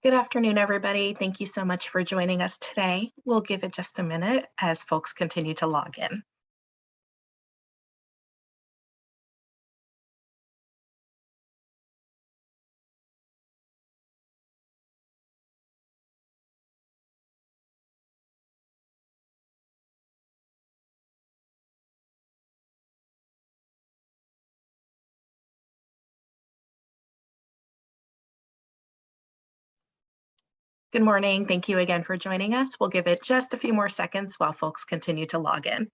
Good afternoon, everybody. Thank you so much for joining us today. We'll give it just a minute as folks continue to log in. Good morning. Thank you again for joining us. We'll give it just a few more seconds while folks continue to log in.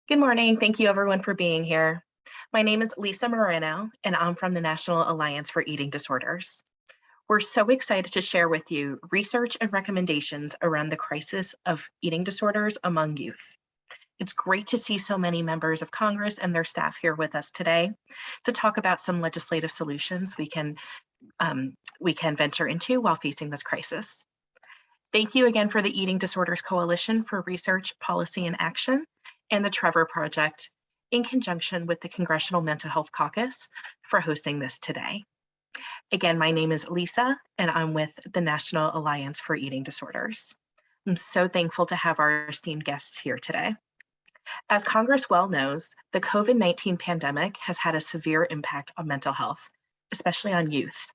Good morning. Thank you everyone for being here. My name is Lisa Moreno, and I'm from the National Alliance for Eating Disorders. We're so excited to share with you research and recommendations around the crisis of eating disorders among youth. It's great to see so many members of Congress and their staff here with us today to talk about some legislative solutions we can venture into while facing this crisis. Thank you again for the Eating Disorders Coalition for Research, Policy, and Action and the Trevor Project in conjunction with the Congressional Mental Health Caucus for hosting this today. Again, my name is Lisa, and I'm with the National Alliance for Eating Disorders. I'm so thankful to have our esteemed guests here today. As Congress well knows, the COVID-19 pandemic has had a severe impact on mental health, especially on youth.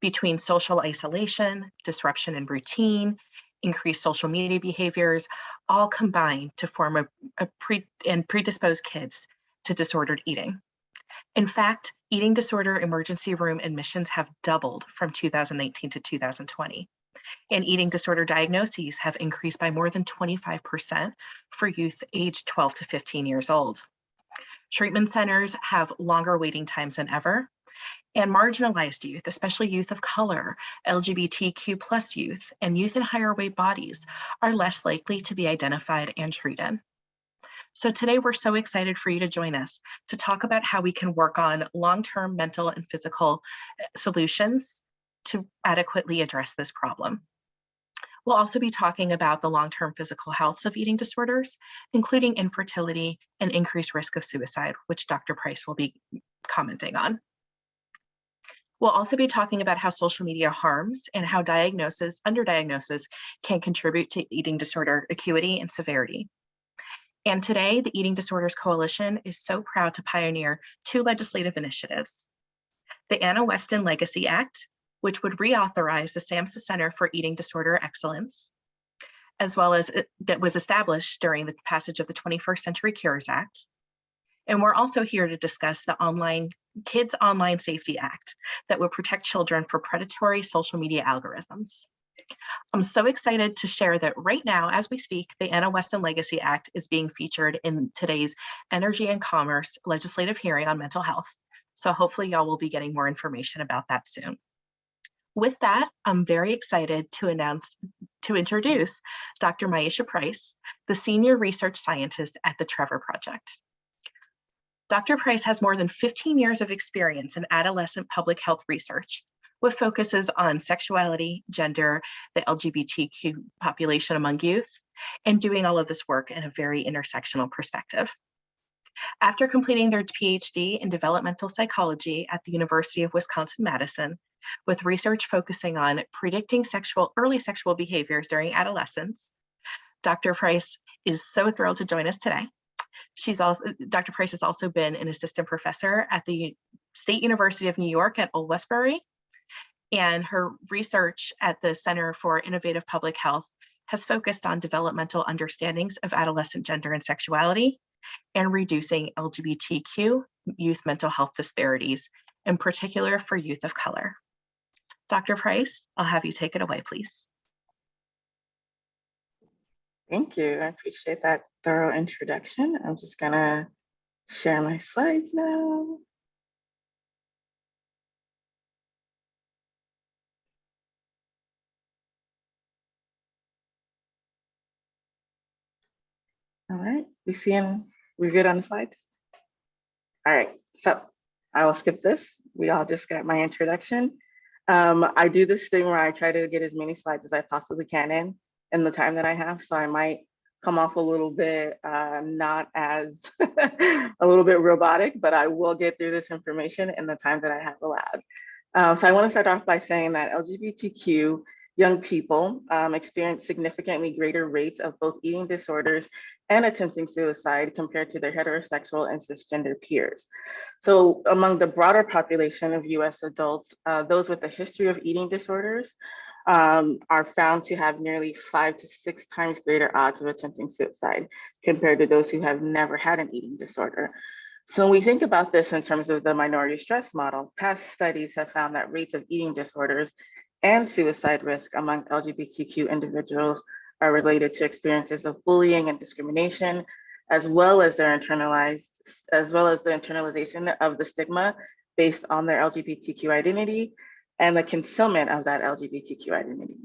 Between social isolation, disruption in routine, increased social media behaviors, all combine to form predispose kids to disordered eating. In fact, eating disorder emergency room admissions have doubled from 2019 to 2020. And eating disorder diagnoses have increased by more than 25% for youth aged 12 to 15 years old. Treatment centers have longer waiting times than ever, and marginalized youth, especially youth of color, LGBTQ+ youth, and youth in higher weight bodies are less likely to be identified and treated. So today we're so excited for you to join us to talk about how we can work on long-term mental and physical solutions to adequately address this problem. We'll also be talking about the long-term physical health of eating disorders, including infertility and increased risk of suicide, which Dr. Price will be commenting on. We'll also be talking about how social media harms and how underdiagnosis can contribute to eating disorder acuity and severity. And today, the Eating Disorders Coalition is so proud to pioneer two legislative initiatives. The Anna Weston Legacy Act, which would reauthorize the SAMHSA Center for Eating Disorder Excellence, as well as that was established during the passage of the 21st Century Cures Act. And we're also here to discuss the Kids Online Safety Act that will protect children from predatory social media algorithms. I'm so excited to share that right now, as we speak, the Anna Weston Legacy Act is being featured in today's Energy and Commerce legislative hearing on mental health. So hopefully y'all will be getting more information about that soon. With that, I'm very excited to introduce Dr. Maisha Price, the Senior Research Scientist at the Trevor Project. Dr. Price has more than 15 years of experience in adolescent public health research, with focuses on sexuality, gender, the LGBTQ population among youth, and doing all of this work in a very intersectional perspective. After completing their PhD in developmental psychology at the University of Wisconsin-Madison, with research focusing on predicting early sexual behaviors during adolescence, Dr. Price is so thrilled to join us today. Dr. Price has also been an assistant professor at the State University of New York at Old Westbury, and her research at the Center for Innovative Public Health has focused on developmental understandings of adolescent gender and sexuality and reducing LGBTQ youth mental health disparities, in particular for youth of color. Dr. Price, I'll have you take it away, please. Thank you. I appreciate that thorough introduction. I'm just gonna share my slides now. All right, we're good on the slides? All right, so I will skip this. We all just got my introduction. I do this thing where I try to get as many slides as I possibly can in the time that I have. So I might come off a little bit, not as a little bit robotic, but I will get through this information in the time that I have allowed. So I want to start off by saying that LGBTQ young people experience significantly greater rates of both eating disorders and attempting suicide compared to their heterosexual and cisgender peers. So among the broader population of US adults, those with a history of eating disorders are found to have nearly 5 to 6 times greater odds of attempting suicide compared to those who have never had an eating disorder. So when we think about this in terms of the minority stress model, past studies have found that rates of eating disorders and suicide risk among LGBTQ individuals are related to experiences of bullying and discrimination, as well as the internalization of the stigma based on their LGBTQ identity and the concealment of that LGBTQ identity.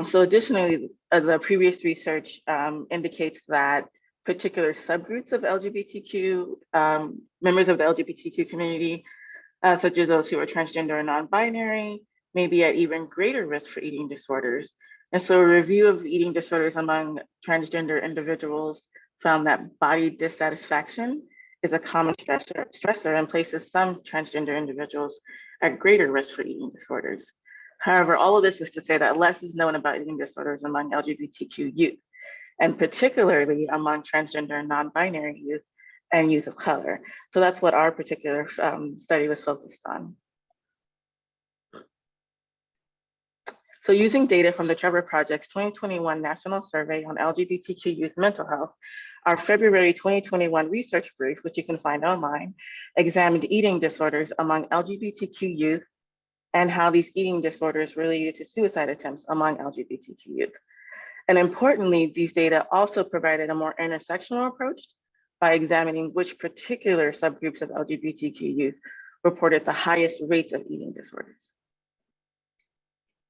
So additionally, the previous research indicates that particular subgroups of LGBTQ, members of the LGBTQ community, such as those who are transgender or non-binary, may be at even greater risk for eating disorders. And so a review of eating disorders among transgender individuals found that body dissatisfaction is a common stressor and places some transgender individuals at greater risk for eating disorders. However, all of this is to say that less is known about eating disorders among LGBTQ youth, and particularly among transgender and non-binary youth and youth of color. So that's what our particular study was focused on. So using data from the Trevor Project's 2021 National Survey on LGBTQ youth mental health, our February 2021 research brief, which you can find online, examined eating disorders among LGBTQ youth and how these eating disorders related to suicide attempts among LGBTQ youth. And importantly, these data also provided a more intersectional approach by examining which particular subgroups of LGBTQ youth reported the highest rates of eating disorders.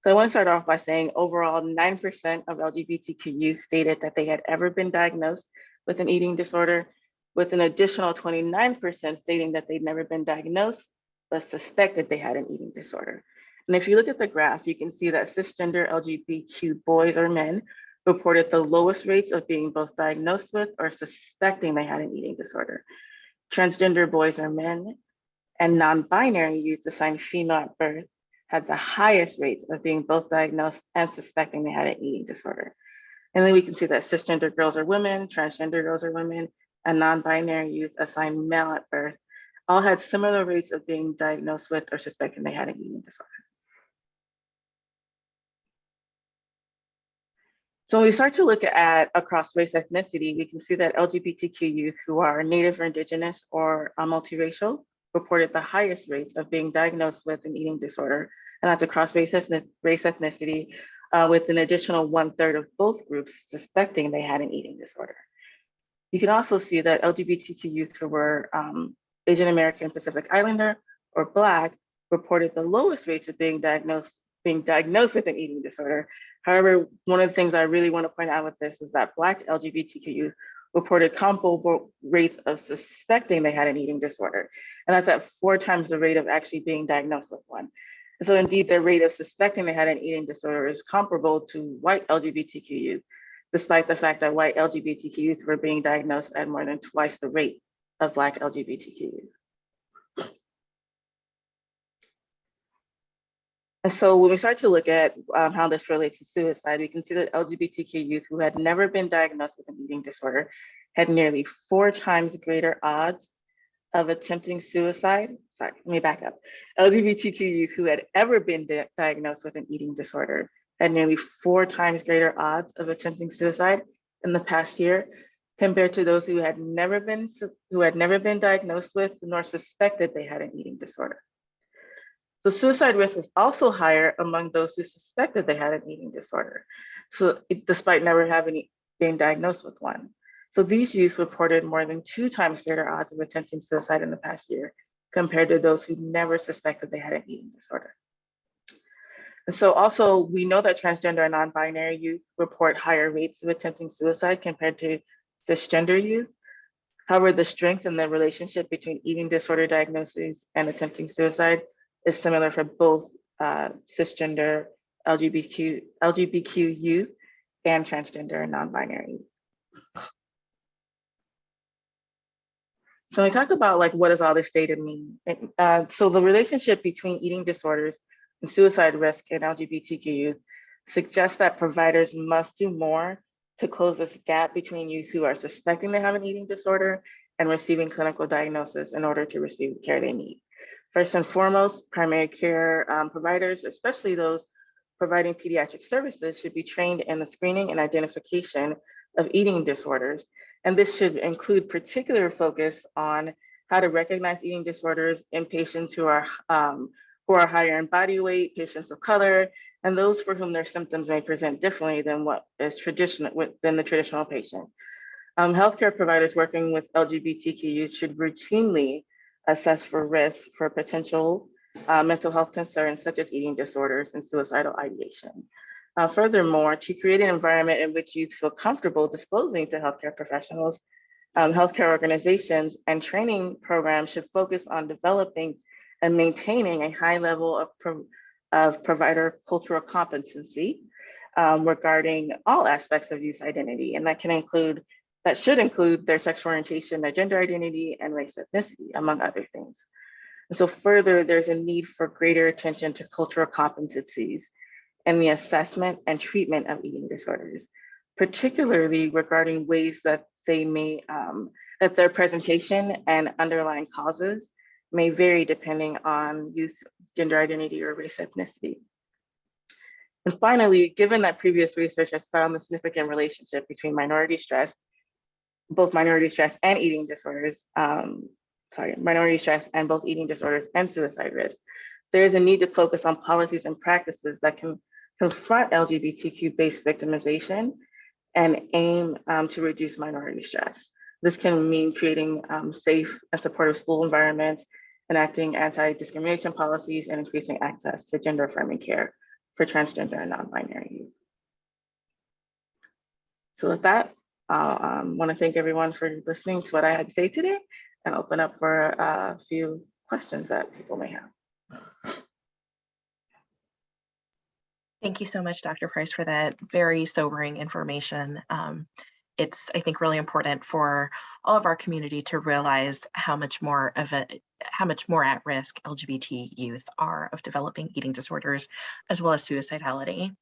So I want to start off by saying overall 9% of LGBTQ youth stated that they had ever been diagnosed with an eating disorder, with an additional 29% stating that they'd never been diagnosed, but suspected they had an eating disorder. And if you look at the graph, you can see that cisgender LGBTQ boys or men reported the lowest rates of being both diagnosed with or suspecting they had an eating disorder. Transgender boys or men and non-binary youth assigned female at birth had the highest rates of being both diagnosed and suspecting they had an eating disorder. And then we can see that cisgender girls or women, transgender girls or women, and non-binary youth assigned male at birth all had similar rates of being diagnosed with or suspecting they had an eating disorder. So when we start to look at across race ethnicity, we can see that LGBTQ youth who are Native or Indigenous or multiracial reported the highest rates of being diagnosed with an eating disorder, and that's across race ethnicity, with an additional 1/3 of both groups suspecting they had an eating disorder. You can also see that LGBTQ youth who were Asian American, Pacific Islander, or Black reported the lowest rates of being diagnosed with an eating disorder. However, one of the things I really want to point out with this is that Black LGBTQ youth reported comparable rates of suspecting they had an eating disorder. And that's at 4 times the rate of actually being diagnosed with one. And so indeed, the rate of suspecting they had an eating disorder is comparable to white LGBTQ youth, despite the fact that white LGBTQ youth were being diagnosed at more than twice the rate of Black LGBTQ youth. And so when we start to look at how this relates to suicide, we can see that LGBTQ youth who had never been diagnosed with an eating disorder had nearly 4 times greater odds of attempting suicide. Sorry, let me back up. LGBTQ youth who had ever been diagnosed with an eating disorder had nearly 4 times greater odds of attempting suicide in the past year compared to those who had never been diagnosed with nor suspected they had an eating disorder. So suicide risk is also higher among those who suspected they had an eating disorder, so despite never having been diagnosed with one. So these youth reported more than 2 times greater odds of attempting suicide in the past year compared to those who never suspected they had an eating disorder. And so also we know that transgender and non-binary youth report higher rates of attempting suicide compared to cisgender youth. However, the strength in the relationship between eating disorder diagnoses and attempting suicide is similar for both cisgender, LGBTQ youth, and transgender and non-binary. So when we talk about like, what does all this data mean? So the relationship between eating disorders and suicide risk in LGBTQ youth suggests that providers must do more to close this gap between youth who are suspecting they have an eating disorder and receiving clinical diagnosis in order to receive the care they need. First and foremost, primary care providers, especially those providing pediatric services, should be trained in the screening and identification of eating disorders. And this should include particular focus on how to recognize eating disorders in patients who are higher in body weight, patients of color, and those for whom their symptoms may present differently than what is than the traditional patient. Healthcare providers working with LGBTQ youth should routinely assess for risk for potential mental health concerns such as eating disorders and suicidal ideation. Furthermore, to create an environment in which youth feel comfortable disclosing to healthcare professionals, healthcare organizations and training programs should focus on developing and maintaining a high level of provider cultural competency regarding all aspects of youth identity. And that should include their sexual orientation, their gender identity, and race ethnicity, among other things. And so further, there's a need for greater attention to cultural competencies and the assessment and treatment of eating disorders, particularly regarding ways that that their presentation and underlying causes may vary depending on youth gender identity or race ethnicity. And finally, given that previous research has found the significant relationship between both minority stress and eating disorders, minority stress and both eating disorders and suicide risk, there is a need to focus on policies and practices that can confront LGBTQ-based victimization and aim to reduce minority stress. This can mean creating safe and supportive school environments, enacting anti-discrimination policies, and increasing access to gender-affirming care for transgender and non-binary youth. So with that, I want to thank everyone for listening to what I had to say today and open up for a few questions that people may have. Thank you so much, Dr. Price, for that very sobering information. It's, I think, really important for all of our community to realize how much more at risk LGBT youth are of developing eating disorders, as well as suicidality.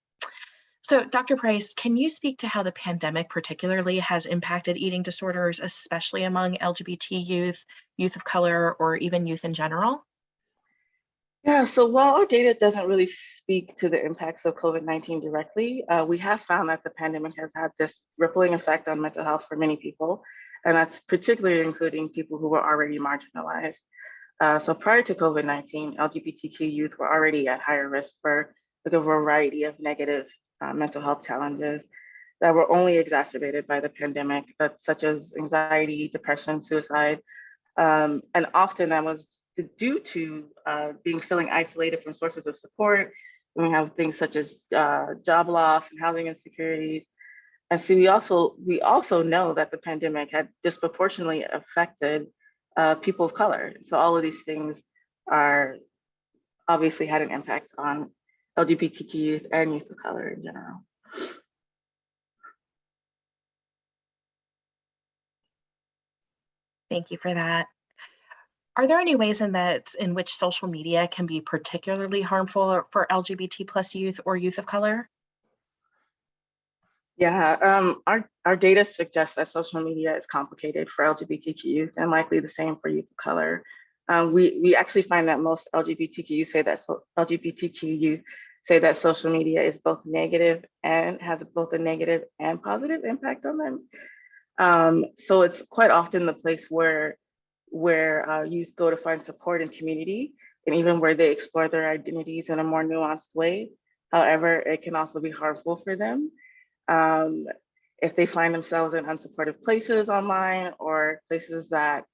So, Dr. Price, can you speak to how the pandemic particularly has impacted eating disorders, especially among LGBT youth, youth of color, or even youth in general? Yeah, so while our data doesn't really speak to the impacts of COVID-19 directly, we have found that the pandemic has had this rippling effect on mental health for many people, and that's particularly including people who were already marginalized. So prior to COVID-19, LGBTQ youth were already at higher risk for like a variety of negative mental health challenges that were only exacerbated by the pandemic, such as anxiety, depression, suicide, and often that was due to feeling isolated from sources of support. And we have things such as job loss and housing insecurities. And so we also know that the pandemic had disproportionately affected people of color. So all of these things are obviously had an impact on LGBTQ youth and youth of color in general. Thank you for that. Are there any ways in which social media can be particularly harmful for LGBT plus youth or youth of color? Yeah, our data suggests that social media is complicated for LGBTQ youth and likely the same for youth of color. We actually find that most LGBTQ youth say that social media is both negative and has both a negative and positive impact on them. So it's quite often the place where youth go to find support and community, and even where they explore their identities in a more nuanced way. However, it can also be harmful for them if they find themselves in unsupportive places online or places that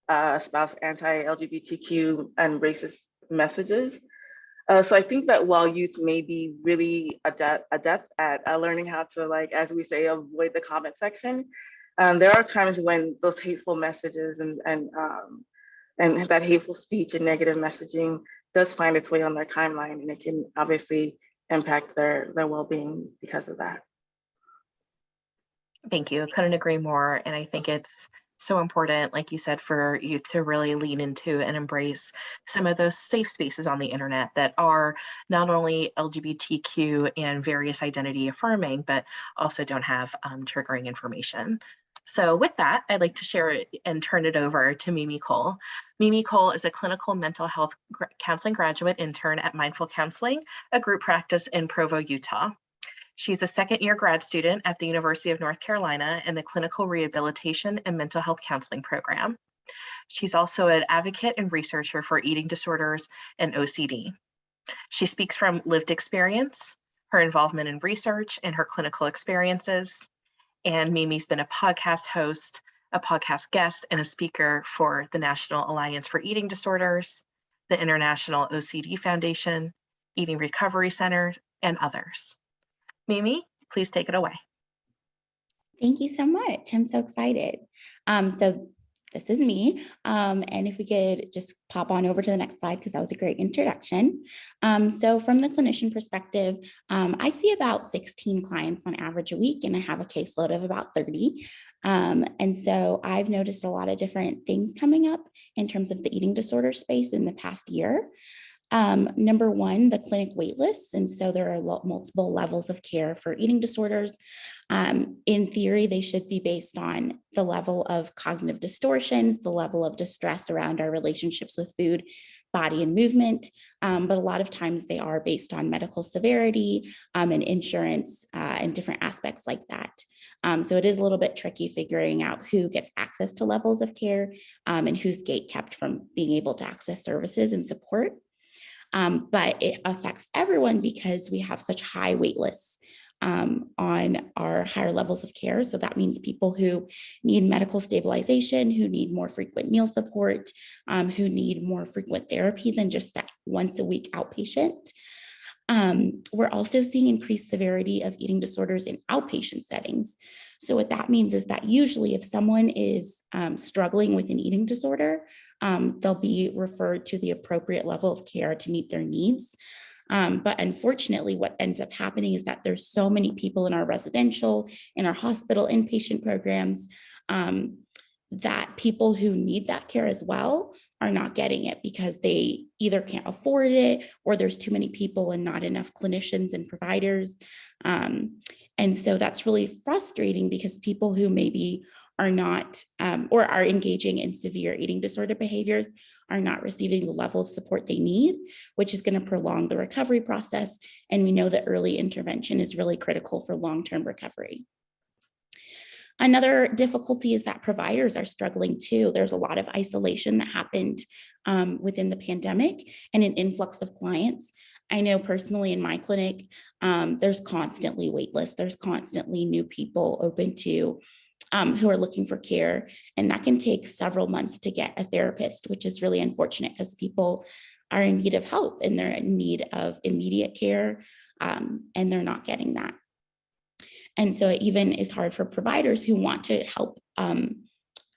espouse anti-LGBTQ and racist messages. So I think that while youth may be really adept at learning how to, like, as we say, avoid the comment section, there are times when those hateful messages and that hateful speech and negative messaging does find its way on their timeline, and it can obviously impact their well-being because of that. Thank you. Couldn't agree more. And I think it's so important, like you said, for youth to really lean into and embrace some of those safe spaces on the internet that are not only LGBTQ and various identity affirming, but also don't have triggering information. So with that, I'd like to share it and turn it over to Mimi Cole. Mimi Cole is a clinical mental health counseling graduate intern at Mindful Counseling, a group practice in Provo, Utah. She's a second-year grad student at the University of North Carolina in the Clinical Rehabilitation and Mental Health Counseling program. She's also an advocate and researcher for eating disorders and OCD. She speaks from lived experience, her involvement in research, and her clinical experiences. And Mimi's been a podcast host, a podcast guest, and a speaker for the National Alliance for Eating Disorders, the International OCD Foundation, Eating Recovery Center, and others. Mimi, please take it away. Thank you so much. I'm so excited. So this is me. And if we could just pop on over to the next slide, because that was a great introduction. So from the clinician perspective, I see about 16 clients on average a week, and I have a caseload of about 30. And so I've noticed a lot of different things coming up in terms of the eating disorder space in the past year. Number one, the clinic wait lists. And so there are multiple levels of care for eating disorders. In theory, they should be based on the level of cognitive distortions, the level of distress around our relationships with food, body, and movement. But a lot of times they are based on medical severity and insurance and different aspects like that. So it is a little bit tricky figuring out who gets access to levels of care and who's gatekept from being able to access services and support. But it affects everyone because we have such high wait lists on our higher levels of care. So that means people who need medical stabilization, who need more frequent meal support, who need more frequent therapy than just that once a week outpatient. We're also seeing increased severity of eating disorders in outpatient settings. So what that means is that usually if someone is struggling with an eating disorder, they'll be referred to the appropriate level of care to meet their needs. But unfortunately, what ends up happening is that there's so many people in our residential, in our hospital inpatient programs, that people who need that care as well are not getting it because they either can't afford it or there's too many people and not enough clinicians and providers. And so that's really frustrating because people who maybe are not or are engaging in severe eating disorder behaviors are not receiving the level of support they need, which is going to prolong the recovery process. And we know that early intervention is really critical for long-term recovery. Another difficulty is that providers are struggling too. There's a lot of isolation that happened within the pandemic and an influx of clients. I know personally in my clinic, there's constantly wait lists. There's constantly new people open to who are looking for care. And that can take several months to get a therapist, which is really unfortunate because people are in need of help and they're in need of immediate care and they're not getting that. And so it even is hard for providers who want to help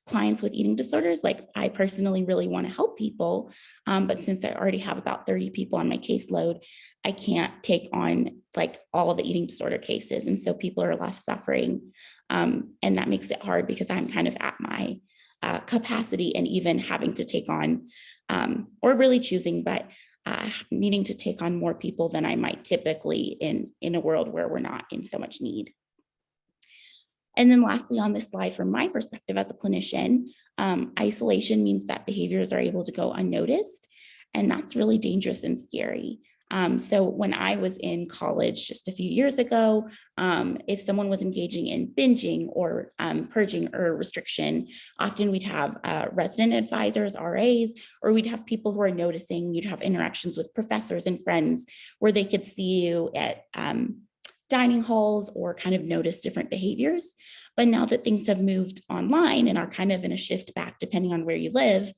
clients with eating disorders. Like I personally really want to help people, but since I already have about 30 people on my caseload, I can't take on like all of the eating disorder cases. And so people are left suffering. And that makes it hard because I'm kind of at my capacity and even having to take on, or really choosing, but needing to take on more people than I might typically in a world where we're not in so much need. And then lastly, on this slide, from my perspective as a clinician, isolation means that behaviors are able to go unnoticed, and that's really dangerous and scary. So when I was in college just a few years ago, if someone was engaging in binging or purging or restriction, often we'd have resident advisors, RAs, or we'd have people who are noticing. You'd have interactions with professors and friends where they could see you at dining halls or kind of notice different behaviors. But now that things have moved online and are kind of in a shift back, depending on where you live,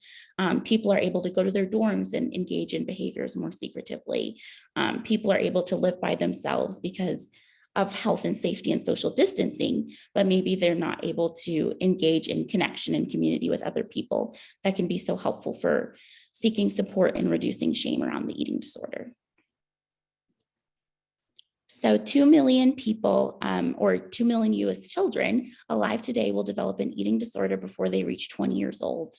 people are able to go to their dorms and engage in behaviors more secretively. People are able to live by themselves because of health and safety and social distancing, but maybe they're not able to engage in connection and community with other people that can be so helpful for seeking support and reducing shame around the eating disorder. So 2 million people or 2 million US children alive today will develop an eating disorder before they reach 20 years old.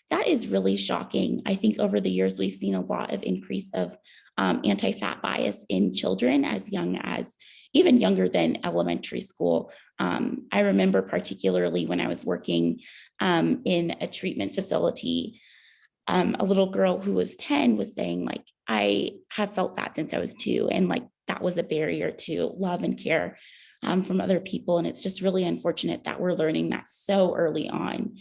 That is really shocking. I think over the years, we've seen a lot of increase of anti-fat bias in children as young as even younger than elementary school. I remember particularly when I was working in a treatment facility, a little girl who was 10 was saying, like, I have felt fat since I was 2, and like that was a barrier to love and care from other people. And it's just really unfortunate that we're learning that so early on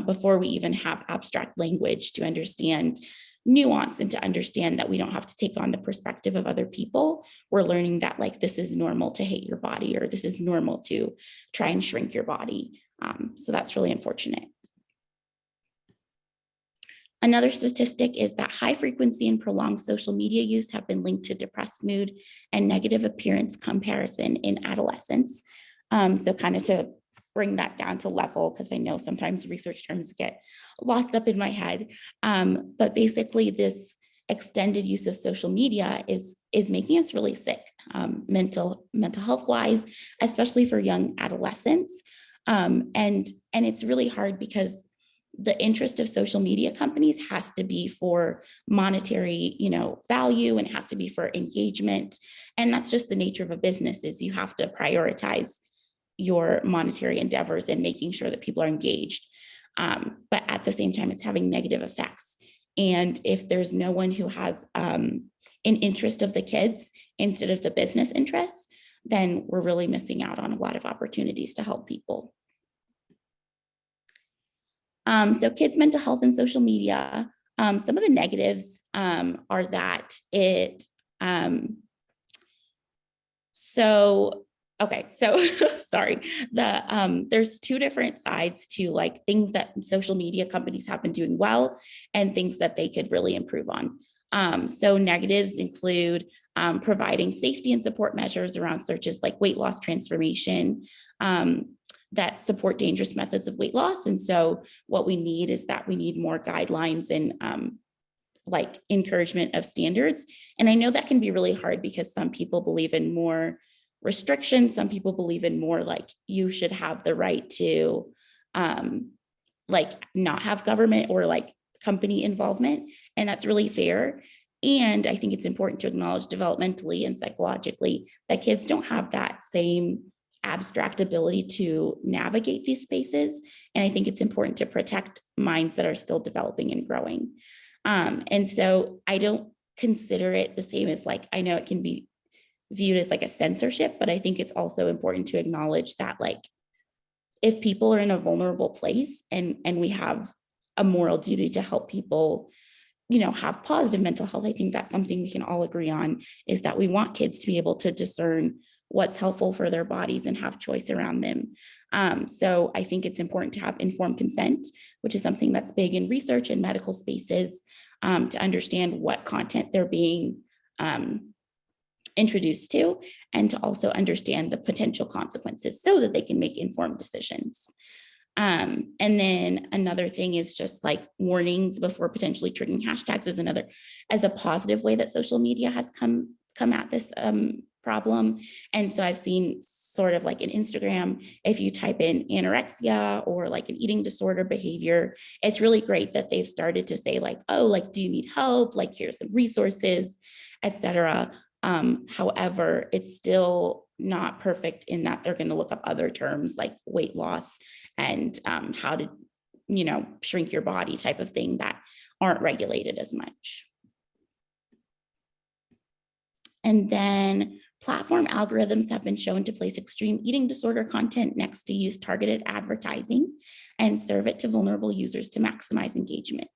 before we even have abstract language to understand nuance and to understand that we don't have to take on the perspective of other people. We're learning that like this is normal to hate your body, or this is normal to try and shrink your body. So that's really unfortunate. Another statistic is that high frequency and prolonged social media use have been linked to depressed mood and negative appearance comparison in adolescence. So kind of to bring that down to level, because I know sometimes research terms get lost up in my head. But basically this extended use of social media is making us really sick, mental health wise, especially for young adolescents. And it's really hard because the interest of social media companies has to be for monetary, value, and has to be for engagement. And that's just the nature of a business, is you have to prioritize your monetary endeavors and making sure that people are engaged. But at the same time, it's having negative effects. And if there's no one who has an interest of the kids instead of the business interests, then we're really missing out on a lot of opportunities to help people. So kids' mental health and social media, some of the negatives are that it, sorry, there's two different sides to like things that social media companies have been doing well and things that they could really improve on. So negatives include providing safety and support measures around searches like weight loss transformation, that support dangerous methods of weight loss. And so what we need is that we need more guidelines and like encouragement of standards. And I know that can be really hard because some people believe in more restrictions. Some people believe in more like you should have the right to like not have government or like company involvement. And that's really fair. And I think it's important to acknowledge developmentally and psychologically that kids don't have that same abstract ability to navigate these spaces. And I think it's important to protect minds that are still developing and growing. And so I don't consider it the same as like, I know it can be viewed as like a censorship, but I think it's also important to acknowledge that like, if people are in a vulnerable place and we have a moral duty to help people, have positive mental health, I think that's something we can all agree on, is that we want kids to be able to discern what's helpful for their bodies and have choice around them. So I think it's important to have informed consent, which is something that's big in research and medical spaces, to understand what content they're being introduced to, and to also understand the potential consequences so that they can make informed decisions. And then another thing is just like warnings before potentially triggering hashtags is another, as a positive way that social media has come at this problem. And so I've seen sort of like in Instagram, if you type in anorexia or like an eating disorder behavior, it's really great that they've started to say like, oh, like, do you need help? Like, here's some resources, etc. However, it's still not perfect in that they're going to look up other terms like weight loss and how to, shrink your body type of thing that aren't regulated as much. And then platform algorithms have been shown to place extreme eating disorder content next to youth targeted advertising and serve it to vulnerable users to maximize engagement.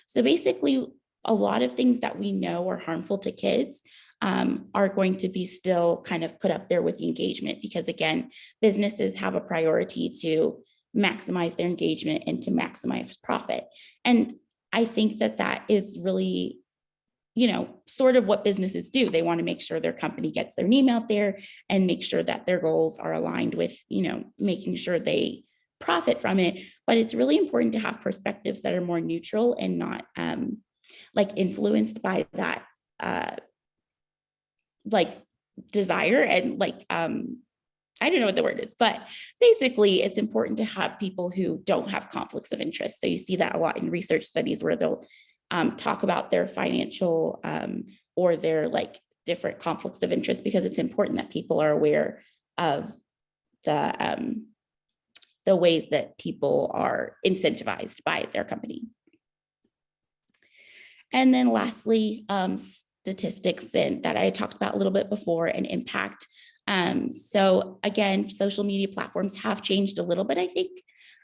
So basically, a lot of things that we know are harmful to kids are going to be still kind of put up there with the engagement, because again, businesses have a priority to maximize their engagement and to maximize profit. And I think that is really, sort of what businesses do. They want to make sure their company gets their name out there and make sure that their goals are aligned with, making sure they profit from it. But it's really important to have perspectives that are more neutral and not like influenced by that like desire and like I don't know what the word is, but basically it's important to have people who don't have conflicts of interest. So you see that a lot in research studies where they'll talk about their financial or their like different conflicts of interest, because it's important that people are aware of the ways that people are incentivized by their company. And then lastly, statistics and that I talked about a little bit before, and impact. So again, social media platforms have changed a little bit, I think,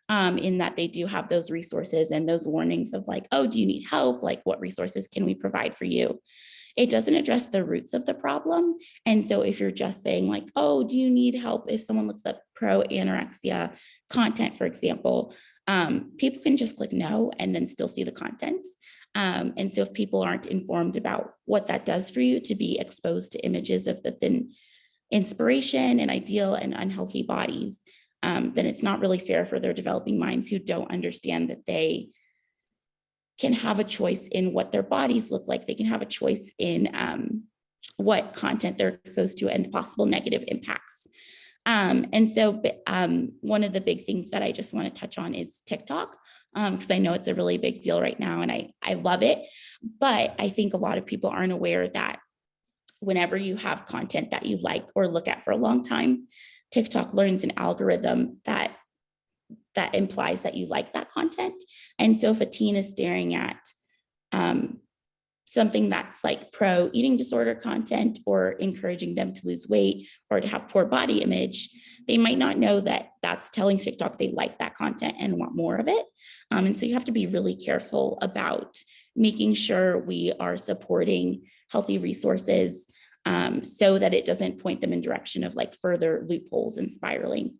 in that they do have those resources and those warnings of like, oh, do you need help? Like, what resources can we provide for you? It doesn't address the roots of the problem. And so if you're just saying like, oh, do you need help? If someone looks up pro anorexia content, for example, people can just click no and then still see the content. And so if people aren't informed about what that does for you to be exposed to images of the thin inspiration and ideal and unhealthy bodies, then it's not really fair for their developing minds who don't understand that they can have a choice in what their bodies look like. They can have a choice in what content they're exposed to and the possible negative impacts. And so one of the big things that I just want to touch on is TikTok, because I know it's a really big deal right now and I love it. But I think a lot of people aren't aware that whenever you have content that you like or look at for a long time, TikTok learns an algorithm that implies that you like that content. And so if a teen is staring at something that's like pro eating disorder content or encouraging them to lose weight or to have poor body image, they might not know that that's telling TikTok they like that content and want more of it. And so you have to be really careful about making sure we are supporting healthy resources so that it doesn't point them in direction of like further loopholes and spiraling.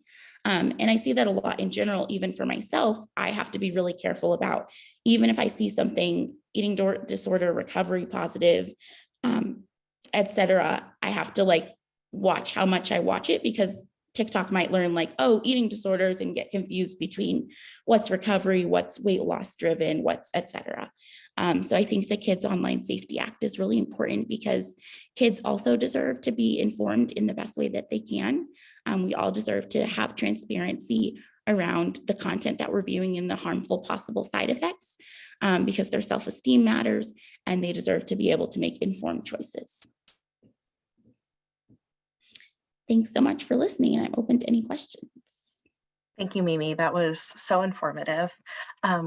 And I see that a lot in general, even for myself. I have to be really careful about, even if I see something eating disorder, recovery positive, et cetera, I have to like watch how much I watch it, because TikTok might learn like, oh, eating disorders, and get confused between what's recovery, what's weight loss driven, what's et cetera. So I think the Kids Online Safety Act is really important, because kids also deserve to be informed in the best way that they can. We all deserve to have transparency around the content that we're viewing and the harmful possible side effects, because their self-esteem matters and they deserve to be able to make informed choices. Thanks so much for listening, and I'm open to any questions. Thank you, Mimi. That was so informative.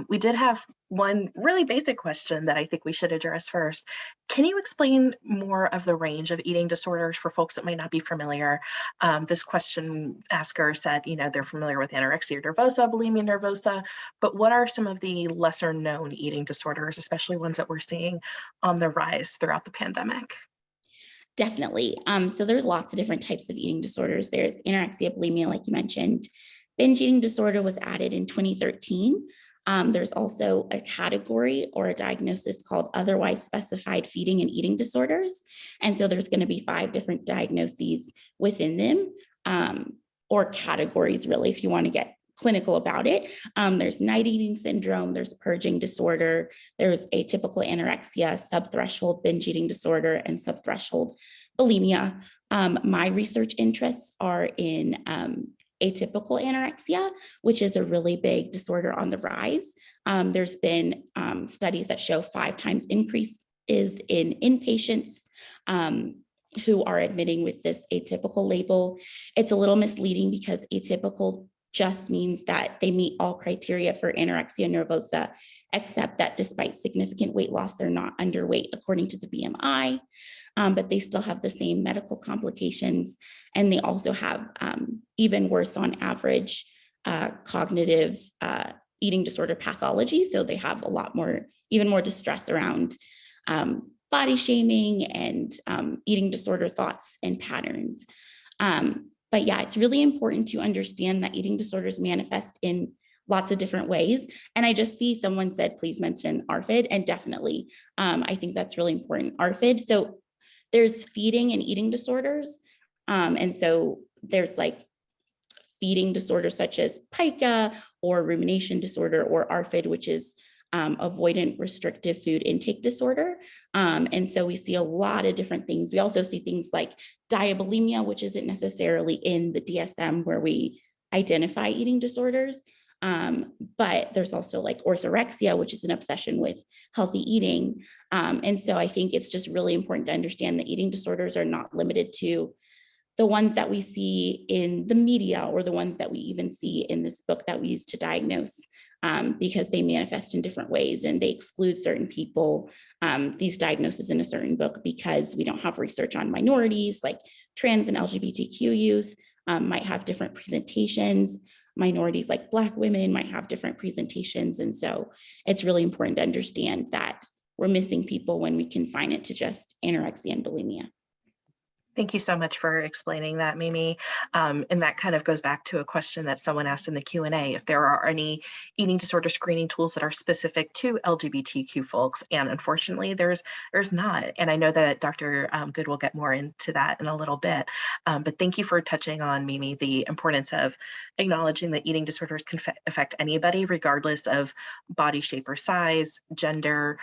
We did have one really basic question that I think we should address first. Can you explain more of the range of eating disorders for folks that might not be familiar? This question asker said, they're familiar with anorexia nervosa, bulimia nervosa, but what are some of the lesser known eating disorders, especially ones that we're seeing on the rise throughout the pandemic? Definitely. So there's lots of different types of eating disorders. There's anorexia, bulimia, like you mentioned. Binge eating disorder was added in 2013. There's also a category or a diagnosis called otherwise specified feeding and eating disorders. And so there's going to be 5 different diagnoses within them, or categories, really, if you want to get clinical about it. There's night eating syndrome, there's purging disorder, there's atypical anorexia, subthreshold binge eating disorder, and subthreshold bulimia. My research interests are in atypical anorexia, which is a really big disorder on the rise. There's been studies that show 5 times increase is in inpatients who are admitting with this atypical label. It's a little misleading, because atypical just means that they meet all criteria for anorexia nervosa, except that despite significant weight loss, they're not underweight according to the BMI, but they still have the same medical complications. And they also have even worse on average cognitive eating disorder pathology. So they have a lot more, even more distress around body shaming and eating disorder thoughts and patterns. But yeah, it's really important to understand that eating disorders manifest in lots of different ways. And I just see someone said, please mention ARFID, and definitely, I think that's really important. ARFID, so there's feeding and eating disorders. And so there's like feeding disorders such as pica or rumination disorder, or ARFID, which is avoidant restrictive food intake disorder. And so we see a lot of different things. We also see things like diabulimia, which isn't necessarily in the DSM where we identify eating disorders. But there's also like orthorexia, which is an obsession with healthy eating. And so I think it's just really important to understand that eating disorders are not limited to the ones that we see in the media or the ones that we even see in this book that we use to diagnose, because they manifest in different ways and they exclude certain people, these diagnoses in a certain book, because we don't have research on minorities like trans and LGBTQ youth might have different presentations. Minorities like Black women might have different presentations. And so it's really important to understand that we're missing people when we confine it to just anorexia and bulimia. Thank you so much for explaining that, Mimi. And that kind of goes back to a question that someone asked in the Q&A, if there are any eating disorder screening tools that are specific to LGBTQ folks. And unfortunately, there's not. And I know that Dr. Good will get more into that in a little bit. But thank you for touching on, Mimi, the importance of acknowledging that eating disorders can affect anybody, regardless of body shape or size, gender,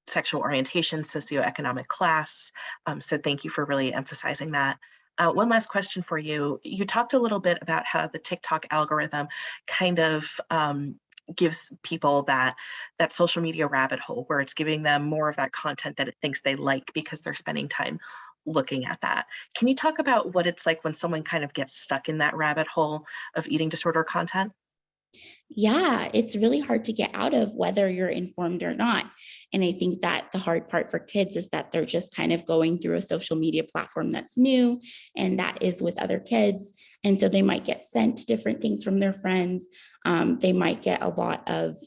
sexual orientation, socioeconomic class. So thank you for really emphasizing that. One last question for you. You talked a little bit about how the TikTok algorithm kind of gives people that social media rabbit hole where it's giving them more of that content that it thinks they like because they're spending time looking at that. Can you talk about what it's like when someone kind of gets stuck in that rabbit hole of eating disorder content? Yeah, it's really hard to get out of whether you're informed or not. And I think that the hard part for kids is that they're just kind of going through a social media platform that's new and that is with other kids. And so they might get sent different things from their friends. They might get a lot of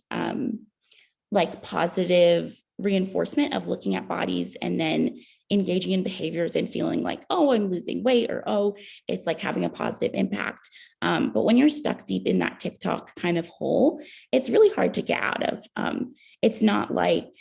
like positive reinforcement of looking at bodies and then engaging in behaviors and feeling like, oh, I'm losing weight, or, oh, it's like having a positive impact. But when you're stuck deep in that TikTok kind of hole, it's really hard to get out of. It's not like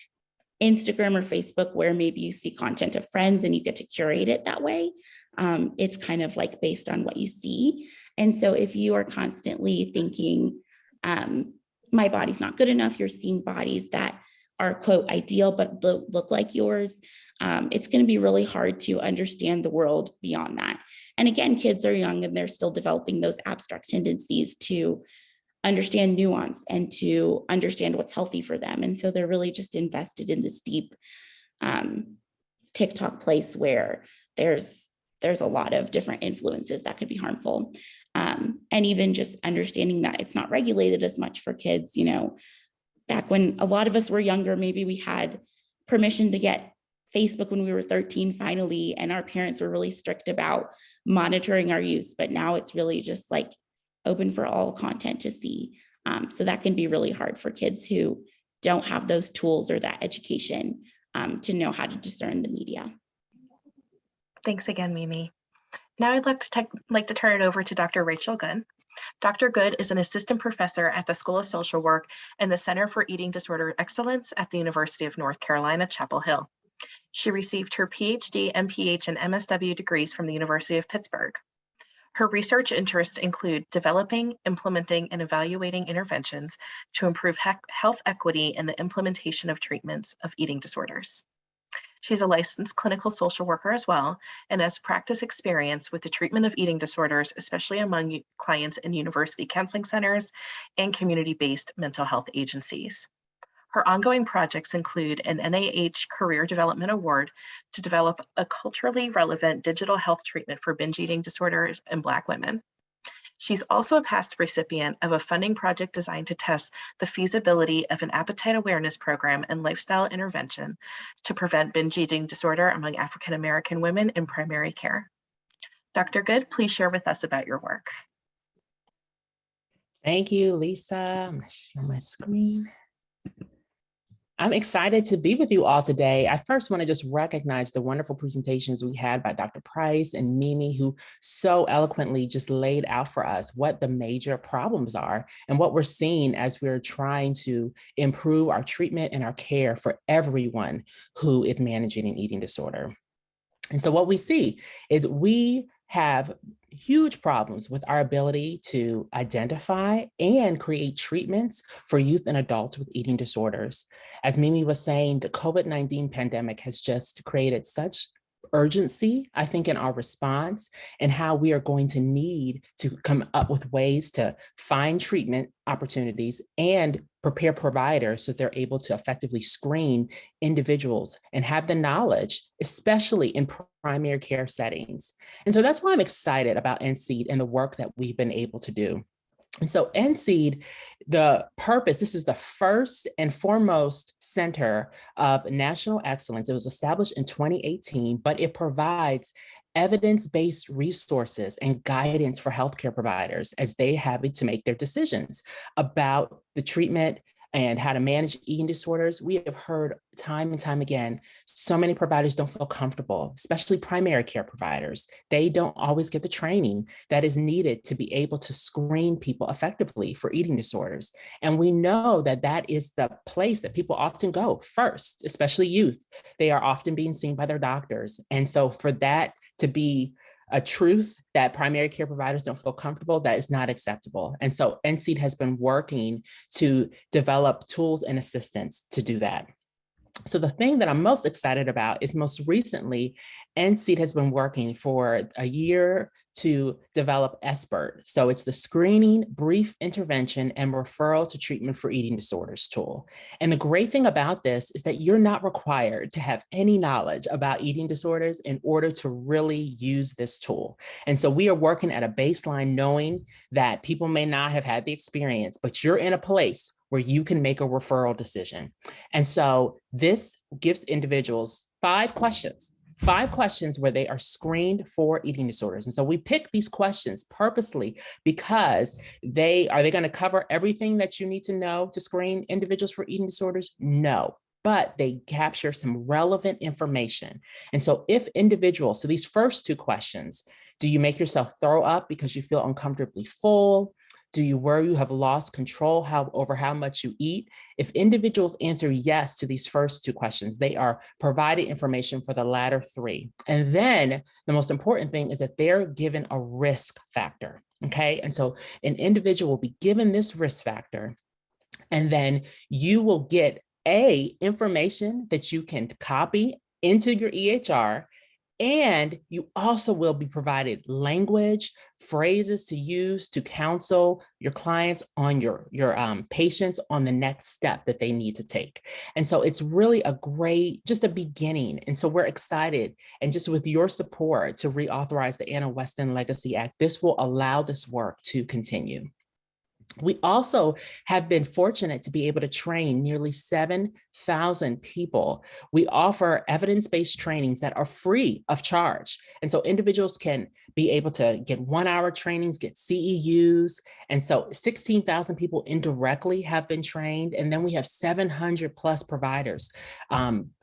Instagram or Facebook where maybe you see content of friends and you get to curate it that way. It's kind of like based on what you see. And so if you are constantly thinking, my body's not good enough, you're seeing bodies that are quote ideal, but look like yours, it's going to be really hard to understand the world beyond that. And again, kids are young and they're still developing those abstract tendencies to understand nuance and to understand what's healthy for them. And so they're really just invested in this deep TikTok place where there's a lot of different influences that could be harmful. And even just understanding that it's not regulated as much for kids, you know, back when a lot of us were younger, maybe we had permission to get Facebook when we were 13 finally, and our parents were really strict about monitoring our use, but now it's really just like open for all content to see. So that can be really hard for kids who don't have those tools or that education to know how to discern the media. Thanks again, Mimi. Now I'd like to turn it over to Dr. Rachel Good. Dr. Good is an assistant professor at the School of Social Work and the Center for Eating Disorder Excellence at the University of North Carolina, Chapel Hill. She received her PhD, MPH, and MSW degrees from the University of Pittsburgh. Her research interests include developing, implementing, and evaluating interventions to improve health equity and the implementation of treatments of eating disorders. She's a licensed clinical social worker as well, and has practice experience with the treatment of eating disorders, especially among clients in university counseling centers and community-based mental health agencies. Her ongoing projects include an NIH Career Development Award to develop a culturally relevant digital health treatment for binge eating disorders in Black women. She's also a past recipient of a funding project designed to test the feasibility of an appetite awareness program and lifestyle intervention to prevent binge eating disorder among African American women in primary care. Dr. Good, please share with us about your work. Thank you, Lisa. I'm going to share my screen. I'm excited to be with you all today. I first want to just recognize the wonderful presentations we had by Dr. Price and Mimi, who so eloquently just laid out for us what the major problems are and what we're seeing as we're trying to improve our treatment and our care for everyone who is managing an eating disorder. And so what we see is we have huge problems with our ability to identify and create treatments for youth and adults with eating disorders. As Mimi was saying, the COVID-19 pandemic has just created such urgency, I think, in our response and how we are going to need to come up with ways to find treatment opportunities and prepare providers so they're able to effectively screen individuals and have the knowledge, especially in primary care settings. And so that's why I'm excited about NCED and the work that we've been able to do. And so NCED, the purpose, this is the first and foremost center of national excellence. It was established in 2018, but it provides evidence-based resources and guidance for healthcare providers as they have to make their decisions about the treatment and how to manage eating disorders. We have heard time and time again, so many providers don't feel comfortable, especially primary care providers. They don't always get the training that is needed to be able to screen people effectively for eating disorders. And we know that that is the place that people often go first, especially youth. They are often being seen by their doctors. And so for that to be a truth that primary care providers don't feel comfortable, that is not acceptable. And so NCED has been working to develop tools and assistance to do that. So the thing that I'm most excited about is most recently, NCED has been working for a year to develop iceberg. So it's the Screening, Brief Intervention, and Referral to Treatment for Eating Disorders tool. And the great thing about this is that you're not required to have any knowledge about eating disorders in order to really use this tool. And so we are working at a baseline knowing that people may not have had the experience, but you're in a place where you can make a referral decision. And so this gives individuals 5 questions where they are screened for eating disorders. And so we pick these questions purposely because are they going to cover everything that you need to know to screen individuals for eating disorders? No, but they capture some relevant information. And so if individuals, so these first 2 questions, do you make yourself throw up because you feel uncomfortably full? Do you worry you have lost control over how much you eat? If individuals answer yes to these first 2 questions, they are provided information for the latter 3. And then the most important thing is that they're given a risk factor, okay? And so an individual will be given this risk factor, and then you will get information that you can copy into your EHR. And you also will be provided language, phrases to use to counsel your clients on your patients on the next step that they need to take. And so it's really just a beginning. And so we're excited. And just with your support to reauthorize the Anna Weston Legacy Act, this will allow this work to continue. We also have been fortunate to be able to train nearly 7,000 people. We offer evidence-based trainings that are free of charge. And so individuals can be able to get 1-hour trainings, get CEUs. And so 16,000 people indirectly have been trained. And then we have 700 plus providers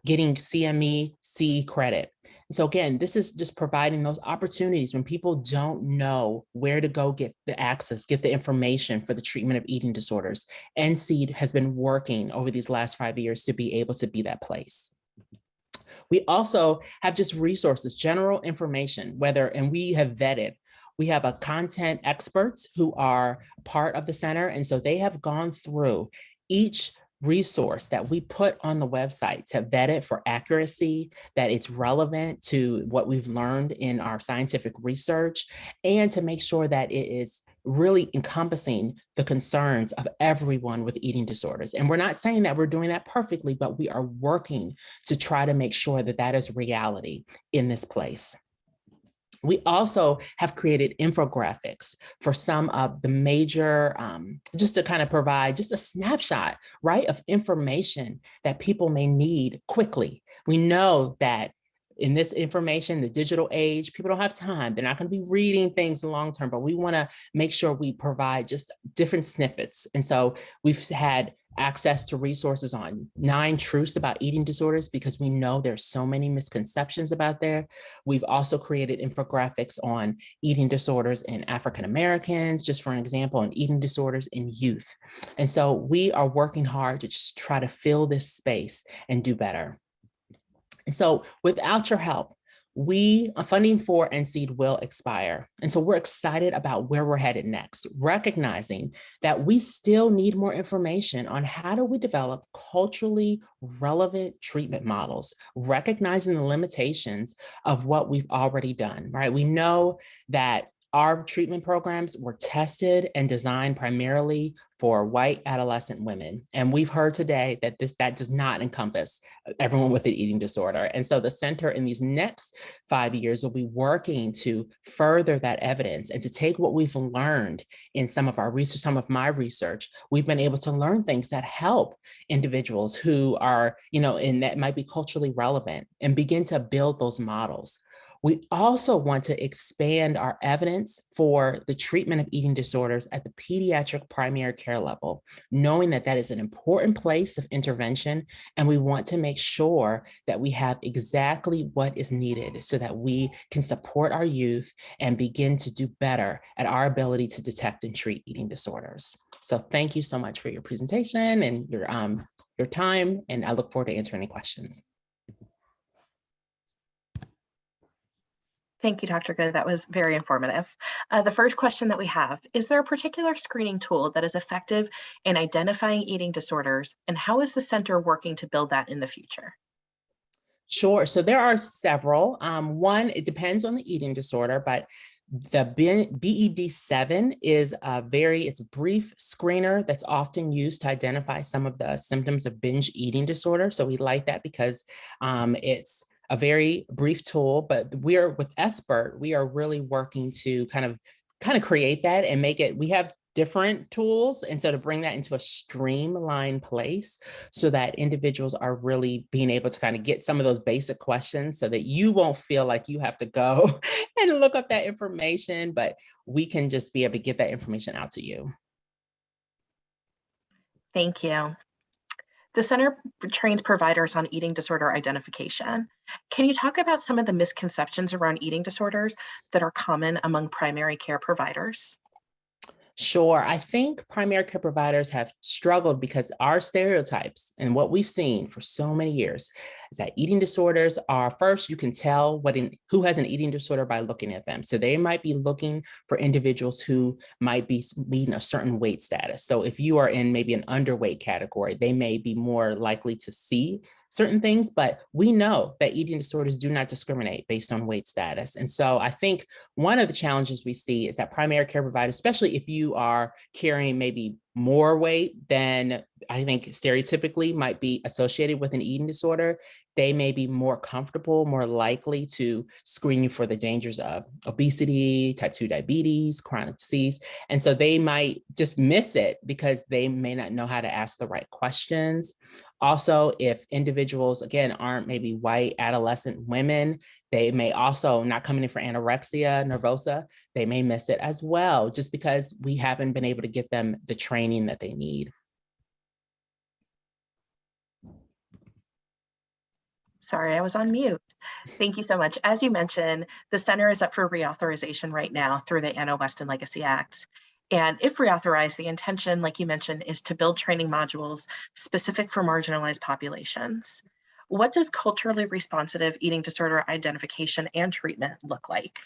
getting CME CE credit. So again, this is just providing those opportunities when people don't know where to go get the access, get the information for the treatment of eating disorders. NCED has been working over these last 5 years to be able to be that place. We also have just resources, general information, and we have vetted. We have a content experts who are part of the center. And so they have gone through each resource that we put on the website to vet it for accuracy, that it's relevant to what we've learned in our scientific research, and to make sure that it is really encompassing the concerns of everyone with eating disorders. And we're not saying that we're doing that perfectly, but we are working to try to make sure that that is reality in this place. We also have created infographics for some of the major, just to kind of provide just a snapshot, right, of information that people may need quickly. We know that in this information, the digital age, people don't have time. They're not going to be reading things long term, but we want to make sure we provide just different snippets. And so we've had access to resources on 9 truths about eating disorders because we know there's so many misconceptions about there. We've also created infographics on eating disorders in African Americans, just for an example, on eating disorders in youth. And so we are working hard to just try to fill this space and do better. So without your help, funding for NCED will expire. And so we're excited about where we're headed next, recognizing that we still need more information on how do we develop culturally relevant treatment models, recognizing the limitations of what we've already done, right? We know that our treatment programs were tested and designed primarily for white adolescent women. And we've heard today that that does not encompass everyone with an eating disorder. And so the center in these next 5 years will be working to further that evidence and to take what we've learned in some of our research, some of my research. We've been able to learn things that help individuals who are, and that might be culturally relevant, and begin to build those models. We also want to expand our evidence for the treatment of eating disorders at the pediatric primary care level, knowing that that is an important place of intervention. And we want to make sure that we have exactly what is needed so that we can support our youth and begin to do better at our ability to detect and treat eating disorders. So thank you so much for your presentation and your time, and I look forward to answering any questions. Thank you, Dr. Good. That was very informative. The first question that we have, is there a particular screening tool that is effective in identifying eating disorders, and how is the center working to build that in the future? Sure. So there are several. One, it depends on the eating disorder, but the BED7 is it's a brief screener that's often used to identify some of the symptoms of binge eating disorder. So we like that because it's a very brief tool, but with iceberg, we are really working to kind of create that and make it, we have different tools. And so to bring that into a streamlined place so that individuals are really being able to kind of get some of those basic questions so that you won't feel like you have to go and look up that information, but we can just be able to get that information out to you. Thank you. The center trains providers on eating disorder identification. Can you talk about some of the misconceptions around eating disorders that are common among primary care providers? Sure. I think primary care providers have struggled because our stereotypes and what we've seen for so many years is that eating disorders are, first, you can tell who has an eating disorder by looking at them. So they might be looking for individuals who might be meeting a certain weight status. So if you are in maybe an underweight category, they may be more likely to see certain things, but we know that eating disorders do not discriminate based on weight status. And so I think one of the challenges we see is that primary care providers, especially if you are carrying maybe more weight than I think stereotypically might be associated with an eating disorder, they may be more comfortable, more likely to screen you for the dangers of obesity, type 2 diabetes, chronic disease. And so they might just miss it because they may not know how to ask the right questions. Also, if individuals, again, aren't maybe white adolescent women, they may also not coming in for anorexia nervosa, they may miss it as well, just because we haven't been able to get them the training that they need. Sorry, I was on mute. Thank you so much. As you mentioned, the center is up for reauthorization right now through the Anna Weston Legacy Act. And if reauthorized, the intention, like you mentioned, is to build training modules specific for marginalized populations. What does culturally responsive eating disorder identification and treatment look like?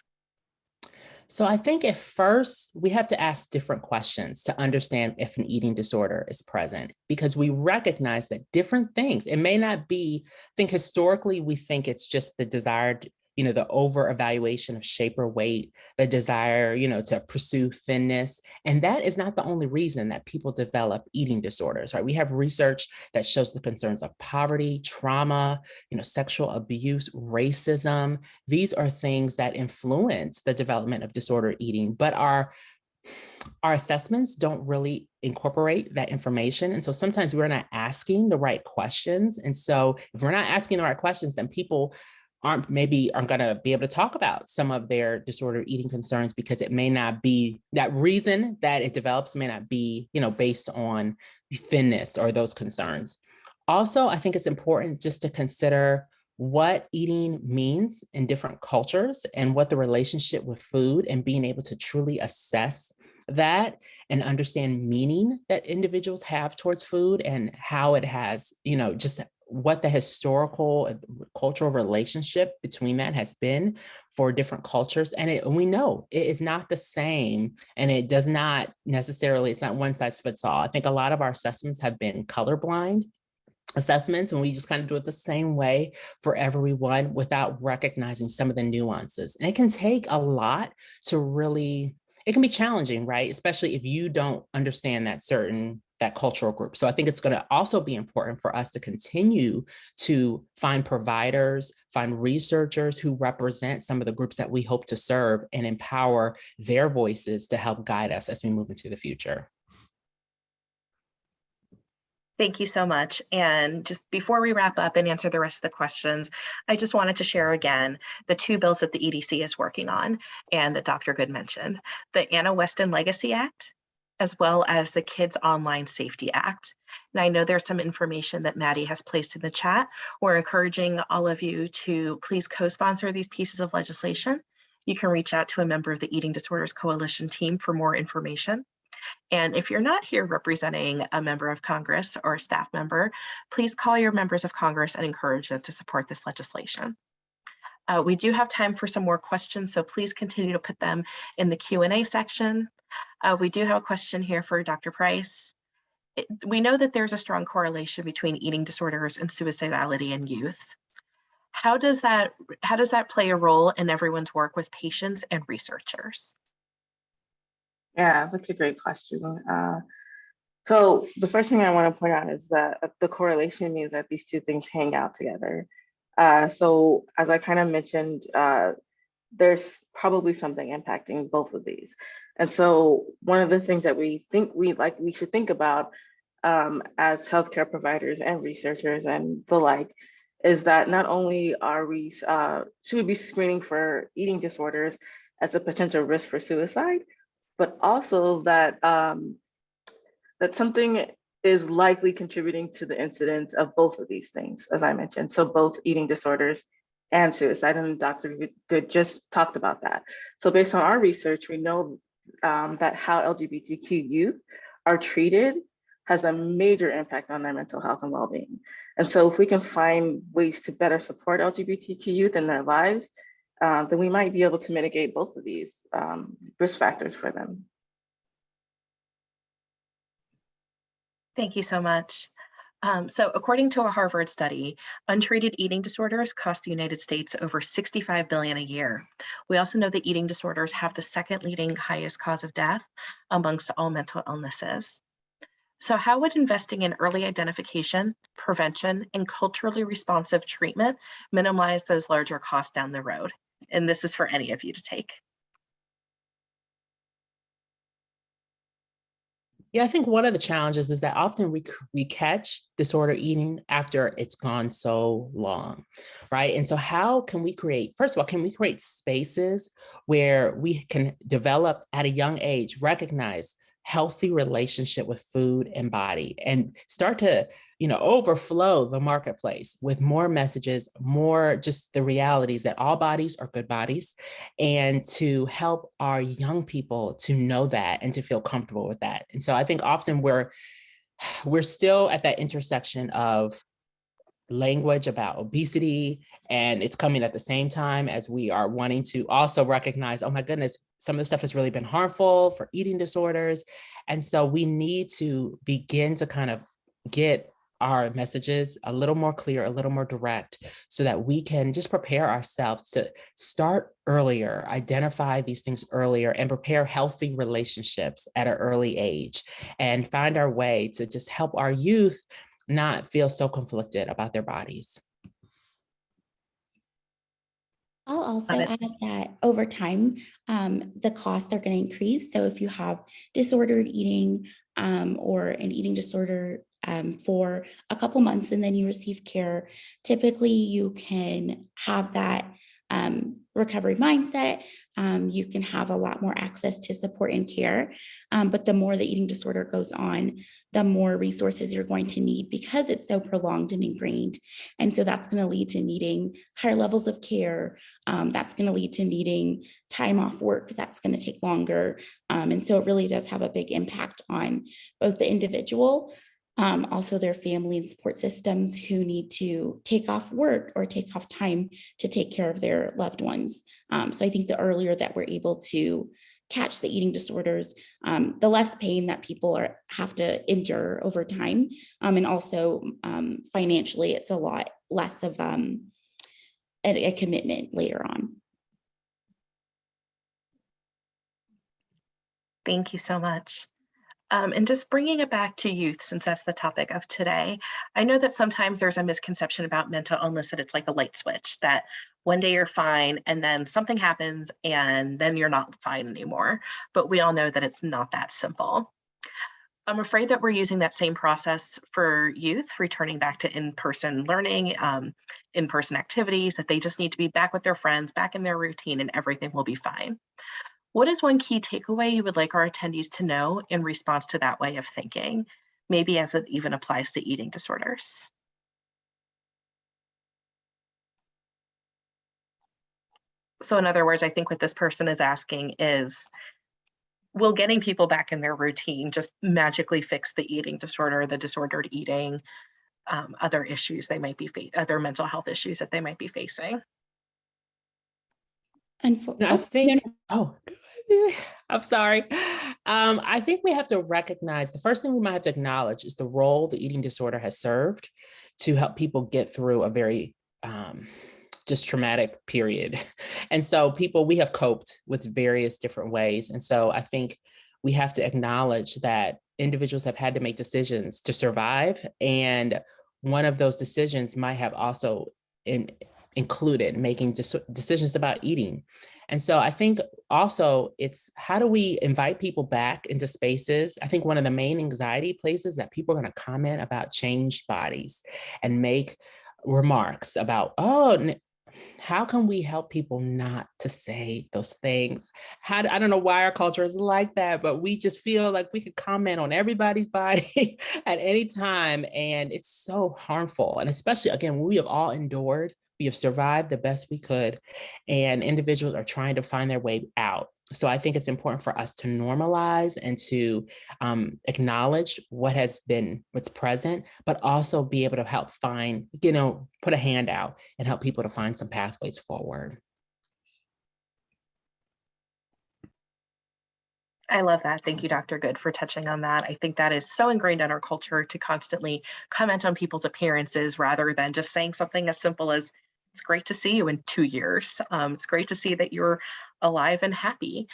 So I think at first we have to ask different questions to understand if an eating disorder is present, because we recognize that different things, it may not be, I think historically we think it's just the desired, the over evaluation of shape or weight, the desire, to pursue thinness. And that is not the only reason that people develop eating disorders, right? We have research that shows the concerns of poverty, trauma, sexual abuse, racism. These are things that influence the development of disorder eating, but our assessments don't really incorporate that information. And so sometimes we're not asking the right questions. And so if we're not asking the right questions, then people aren't going to be able to talk about some of their disorder eating concerns, because it may not be that reason that it develops may not be, based on thinness or those concerns. Also, I think it's important just to consider what eating means in different cultures and what the relationship with food, and being able to truly assess that and understand meaning that individuals have towards food and how it has, just what the historical and cultural relationship between that has been for different cultures. And we know it is not the same, and it does not necessarily, it's not one size fits all. I think a lot of our assessments have been colorblind assessments, and we just kind of do it the same way for everyone without recognizing some of the nuances. And it can take a lot to really, it can be challenging, right? Especially if you don't understand that cultural group. So I think it's going to also be important for us to continue to find providers, find researchers who represent some of the groups that we hope to serve, and empower their voices to help guide us as we move into the future. Thank you so much. And just before we wrap up and answer the rest of the questions, I just wanted to share again the 2 bills that the EDC is working on and that Dr. Good mentioned, the Anna Weston Legacy Act, as well as the Kids Online Safety Act. And I know there's some information that Maddie has placed in the chat. We're encouraging all of you to please co-sponsor these pieces of legislation. You can reach out to a member of the Eating Disorders Coalition team for more information. And if you're not here representing a member of Congress or a staff member, please call your members of Congress and encourage them to support this legislation. We do have time for some more questions, so please continue to put them in the Q&A section. We do have a question here for Dr. Price. We know that there's a strong correlation between eating disorders and suicidality in youth. How does that play a role in everyone's work with patients and researchers? Yeah, that's a great question. So the first thing I want to point out is that the correlation means that these 2 things hang out together. So as I kind of mentioned, there's probably something impacting both of these. And so one of the things that we should think about as healthcare providers and researchers and the like is that not only should we be screening for eating disorders as a potential risk for suicide, but also that that something is likely contributing to the incidence of both of these things, as I mentioned. So both eating disorders and suicide, and Dr. Good just talked about that. So based on our research, we know that how LGBTQ youth are treated has a major impact on their mental health and well-being. And so if we can find ways to better support LGBTQ youth in their lives, then we might be able to mitigate both of these risk factors for them. Thank you so much. So according to a Harvard study, untreated eating disorders cost the United States over $65 billion a year. We also know that eating disorders have the 2nd leading highest cause of death amongst all mental illnesses. So how would investing in early identification, prevention, and culturally responsive treatment minimize those larger costs down the road? And this is for any of you to take. Yeah, I think one of the challenges is that often we catch disorder eating after it's gone so long, right? And so how can we create, first of all, can we create spaces where we can develop at a young age, recognize healthy relationship with food and body, and start to, overflow the marketplace with more messages, more just the realities that all bodies are good bodies, and to help our young people to know that and to feel comfortable with that. And so I think often we're still at that intersection of language about obesity, and it's coming at the same time as we are wanting to also recognize, oh my goodness, some of the stuff has really been harmful for eating disorders. And so we need to begin to kind of get our messages a little more clear, a little more direct, so that we can just prepare ourselves to start earlier, identify these things earlier, and prepare healthy relationships at an early age, and find our way to just help our youth not feel so conflicted about their bodies. I'll also add that over time, the costs are going to increase. So if you have disordered eating or an eating disorder for a couple months and then you receive care, typically you can have that recovery mindset. You can have a lot more access to support and care. But the more the eating disorder goes on, the more resources you're going to need because it's so prolonged and ingrained. And so that's going to lead to needing higher levels of care. That's going to lead to needing time off work. That's going to take longer. And so it really does have a big impact on both the individual Also their family and support systems who need to take off work or take off time to take care of their loved ones. So I think the earlier that we're able to catch the eating disorders, the less pain that people have to endure over time. And also financially, it's a lot less of a commitment later on. Thank you so much. And just bringing it back to youth, since that's the topic of today, I know that sometimes there's a misconception about mental illness that it's like a light switch, that one day you're fine and then something happens and then you're not fine anymore. But we all know that it's not that simple. I'm afraid that we're using that same process for youth, returning back to in-person learning, in-person activities, that they just need to be back with their friends, back in their routine, and everything will be fine. What is one key takeaway you would like our attendees to know in response to that way of thinking, maybe as it even applies to eating disorders? So in other words, I think what this person is asking is, will getting people back in their routine just magically fix the eating disorder, the disordered eating, other issues they might be other mental health issues that they might be facing? I think, I'm sorry. I think we have to recognize, the first thing we might have to acknowledge is the role the eating disorder has served to help people get through a very just traumatic period. And so we have coped with various different ways. And so I think we have to acknowledge that individuals have had to make decisions to survive. And one of those decisions might have also included making decisions about eating. And so I think also it's, how do we invite people back into spaces? I think one of the main anxiety places that people are going to comment about changed bodies and make remarks about, how can we help people not to say those things? I don't know why our culture is like that, but we just feel like we could comment on everybody's body at any time. And it's so harmful. And especially, again, we have all endured, we have survived the best we could, and individuals are trying to find their way out. So I think it's important for us to normalize and to acknowledge what's present, but also be able to help find, put a hand out and help people to find some pathways forward. I love that. Thank you, Dr. Good, for touching on that. I think that is so ingrained in our culture to constantly comment on people's appearances rather than just saying something as simple as, it's great to see you in 2 years. It's great to see that you're alive and happy.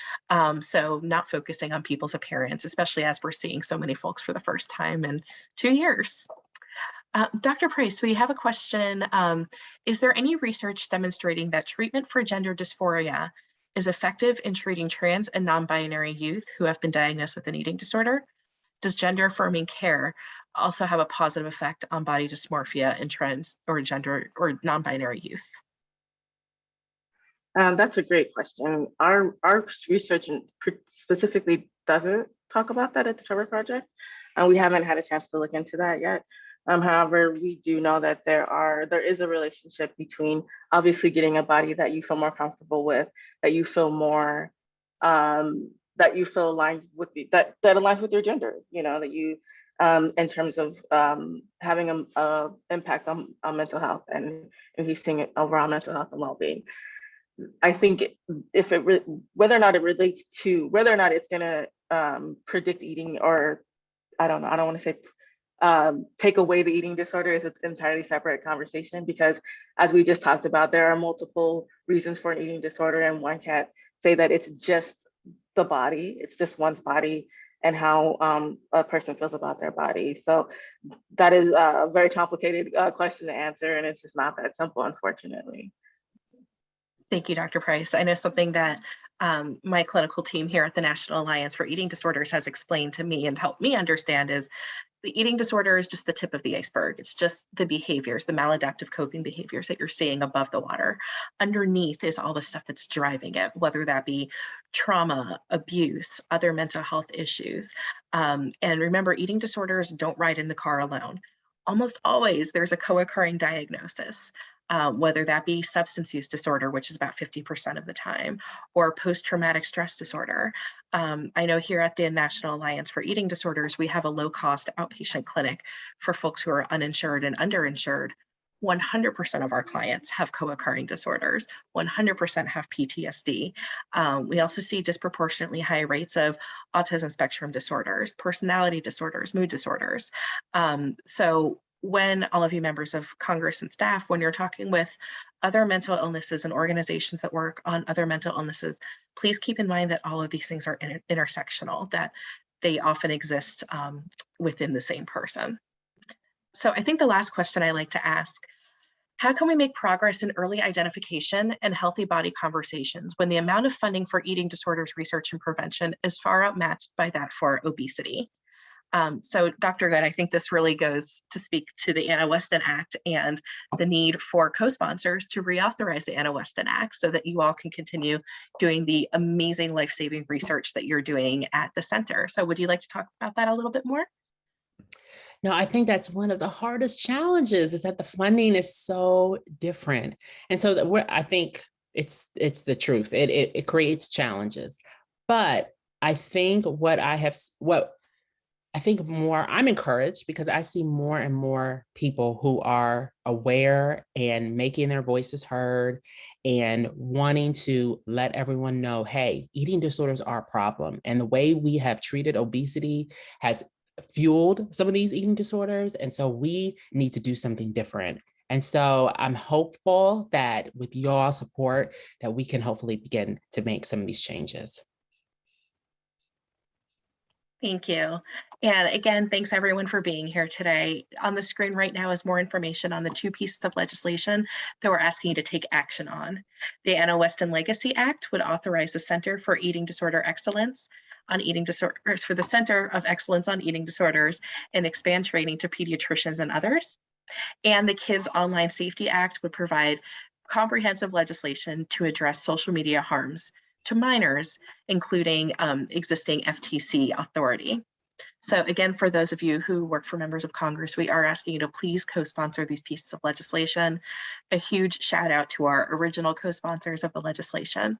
So not focusing on people's appearance, especially as we're seeing so many folks for the first time in 2 years. Dr. Price, we have a question. Is there any research demonstrating that treatment for gender dysphoria is effective in treating trans and non-binary youth who have been diagnosed with an eating disorder? Does gender affirming care also have a positive effect on body dysmorphia in trans or gender or non-binary youth? That's a great question. Our research specifically doesn't talk about that at the Trevor Project. We haven't had a chance to look into that yet. However, we do know that there is a relationship between obviously getting a body that you feel more comfortable with, that you feel more, that you feel aligns with that aligns with your gender. That you, in terms of having a impact on mental health and increasing overall mental health and well-being. I think whether or not it's going to predict eating, or I don't know, I don't want to say take away the eating disorder, is an entirely separate conversation, because as we just talked about, there are multiple reasons for an eating disorder, and one can't say that it's just the body, it's just one's body and how a person feels about their body. So that is a very complicated question to answer, and it's just not that simple, unfortunately. Thank you, Dr. Price. I know something that my clinical team here at the National Alliance for Eating Disorders has explained to me and helped me understand is the eating disorder is just the tip of the iceberg. It's just the behaviors, the maladaptive coping behaviors that you're seeing above the water. Underneath is all the stuff that's driving it, whether that be trauma, abuse, other mental health issues. And remember, eating disorders don't ride in the car alone. Almost always there's a co-occurring diagnosis. whether that be substance use disorder, which is about 50% of the time, or post-traumatic stress disorder. I know here at the National Alliance for Eating Disorders, we have a low-cost outpatient clinic for folks who are uninsured and underinsured. 100% of our clients have co-occurring disorders, 100% have PTSD. We also see disproportionately high rates of autism spectrum disorders, personality disorders, mood disorders. So when all of you members of Congress and staff, when you're talking with other mental illnesses and organizations that work on other mental illnesses, please keep in mind that all of these things are intersectional, that they often exist within the same person. So I think the last question I like to ask, how can we make progress in early identification and healthy body conversations when the amount of funding for eating disorders research and prevention is far outmatched by that for obesity? So Dr. Good, I think this really goes to speak to the Anna Weston Act and the need for co-sponsors to reauthorize the Anna Weston Act so that you all can continue doing the amazing life-saving research that you're doing at the center. So would you like to talk about that a little bit more? No, I think that's one of the hardest challenges is that the funding is so different. And so that I think it's the truth. It creates challenges. But I think I'm encouraged because I see more and more people who are aware and making their voices heard and wanting to let everyone know, hey, eating disorders are a problem. And the way we have treated obesity has fueled some of these eating disorders. And so we need to do something different. And so I'm hopeful that with your support that we can hopefully begin to make some of these changes. Thank you. And again, thanks everyone for being here today. On the screen right now is more information on the two pieces of legislation that we're asking you to take action on. The Anna Weston Legacy Act would authorize the Center for Eating Disorder Excellence on Eating Disorders for the Center of Excellence on Eating Disorders and expand training to pediatricians and others. And the Kids Online Safety Act would provide comprehensive legislation to address social media harms to minors, including existing FTC authority. So again, for those of you who work for members of Congress, we are asking you to please co-sponsor these pieces of legislation. A huge shout out to our original co-sponsors of the legislation.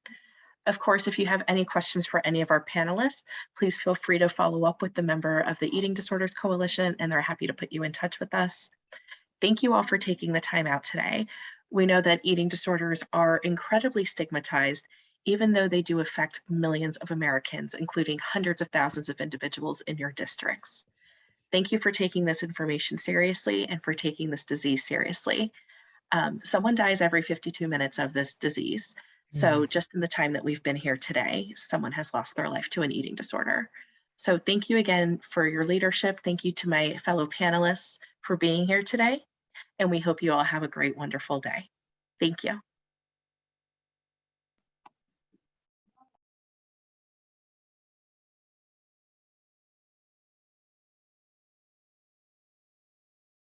Of course, if you have any questions for any of our panelists, please feel free to follow up with the member of the Eating Disorders Coalition, and they're happy to put you in touch with us. Thank you all for taking the time out today. We know that eating disorders are incredibly stigmatized, even though they do affect millions of Americans, including hundreds of thousands of individuals in your districts. Thank you for taking this information seriously and for taking this disease seriously. Someone dies every 52 minutes of this disease. So just in the time that we've been here today, someone has lost their life to an eating disorder. So thank you again for your leadership. Thank you to my fellow panelists for being here today. And we hope you all have a great, wonderful day. Thank you.